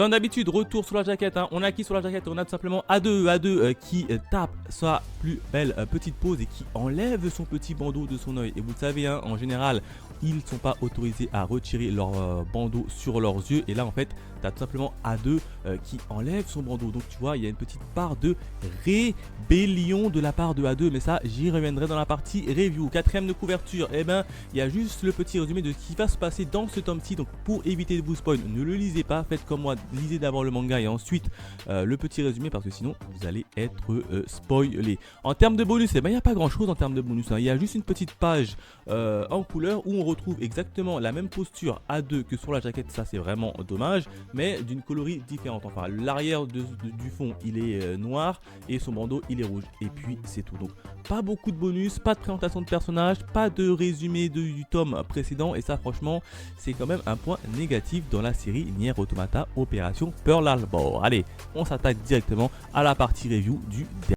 Comme d'habitude, retour sur la jaquette, hein. On a qui sur la jaquette? On a tout simplement A2 qui tape sa plus belle petite pose et qui enlève son petit bandeau de son œil. Et vous le savez, hein, en général, ils ne sont pas autorisés à retirer leur bandeau sur leurs yeux. Et là, en fait, tu as tout simplement A2 qui enlève son bandeau. Donc, tu vois, il y a une petite part de rébellion de la part de A2. Mais ça, j'y reviendrai dans la partie review. Quatrième de couverture, eh ben, il y a juste le petit résumé de ce qui va se passer dans ce tome-ci. Donc, pour éviter de vous spoil, ne le lisez pas. Faites comme moi, lisez d'abord le manga et ensuite le petit résumé parce que sinon, vous allez être spoilé. En termes de bonus, eh ben, il n'y a pas grand-chose en termes de bonus, hein. Il y a juste une petite page en couleur où on retrouve exactement la même posture A2 que sur la jaquette. Ça, c'est vraiment dommage, mais d'une coloris différente. Enfin, l'arrière du fond, il est noir et son bandeau, il est rouge. Et puis, c'est tout. Donc, pas beaucoup de bonus, pas de présentation de personnage, pas de résumé du tome précédent. Et ça, franchement, c'est quand même un point négatif dans la série Nier Automata Opération Pearl Harbor. Allez, on s'attaque directement à la partie review du dernier.